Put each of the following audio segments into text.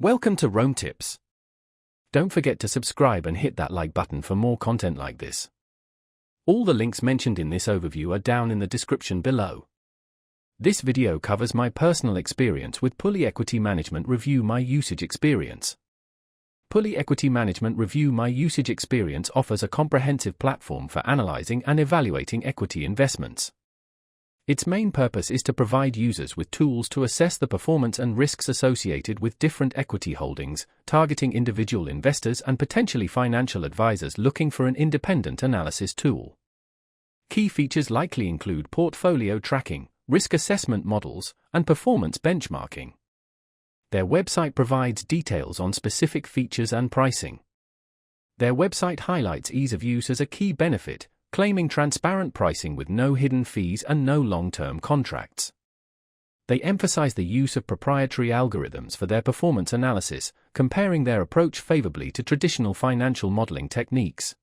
Welcome to Rome Tips. Don't forget to subscribe and hit that like button for more content like this. All the links mentioned in this overview are down in the description below. This video covers my personal experience with Pulley Equity Management Review My Usage Experience. Pulley Equity Management Review My Usage Experience offers a comprehensive platform for analyzing and evaluating equity investments. Its main purpose is to provide users with tools to assess the performance and risks associated with different equity holdings, targeting individual investors and potentially financial advisors looking for an independent analysis tool. Key features likely include portfolio tracking, risk assessment models, and performance benchmarking. Their website provides details on specific features and pricing. Their website highlights ease of use as a key benefit, claiming transparent pricing with no hidden fees and no long-term contracts. They emphasize the use of proprietary algorithms for their performance analysis, comparing their approach favorably to traditional financial modeling techniques.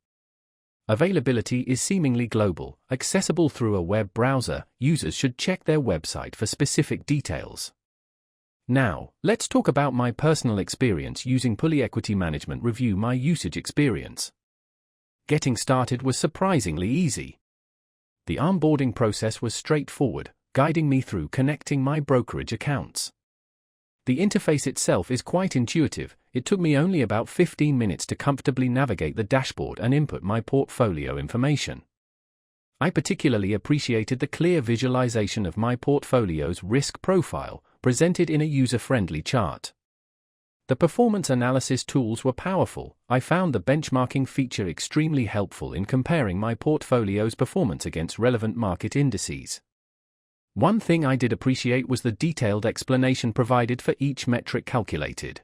Availability is seemingly global, accessible through a web browser. Users should check their website for specific details. Now, let's talk about my personal experience using Pulley Equity Management Review My Usage Experience. Getting started was surprisingly easy. The onboarding process was straightforward, guiding me through connecting my brokerage accounts. The interface itself is quite intuitive. It took me only about 15 minutes to comfortably navigate the dashboard and input my portfolio information. I particularly appreciated the clear visualization of my portfolio's risk profile, presented in a user-friendly chart. The performance analysis tools were powerful. I found the benchmarking feature extremely helpful in comparing my portfolio's performance against relevant market indices. One thing I did appreciate was the detailed explanation provided for each metric calculated.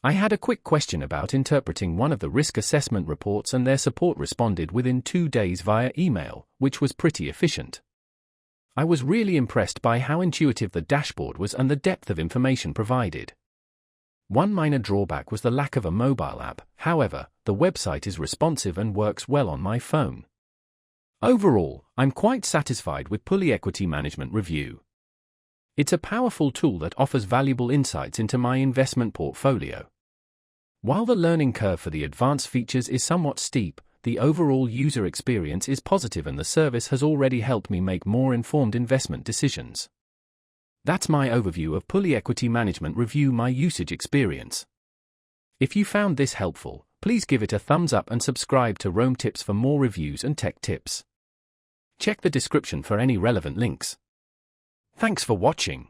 I had a quick question about interpreting one of the risk assessment reports, and their support responded within 2 days via email, which was pretty efficient. I was really impressed by how intuitive the dashboard was and the depth of information provided. One minor drawback was the lack of a mobile app. However, the website is responsive and works well on my phone. Overall, I'm quite satisfied with Pulley Equity Management Review. It's a powerful tool that offers valuable insights into my investment portfolio. While the learning curve for the advanced features is somewhat steep, the overall user experience is positive and the service has already helped me make more informed investment decisions. That's my overview of Pulley Equity Management Review My Usage Experience. If you found this helpful, please give it a thumbs up and subscribe to Rome Tips for more reviews and tech tips. Check the description for any relevant links. Thanks for watching.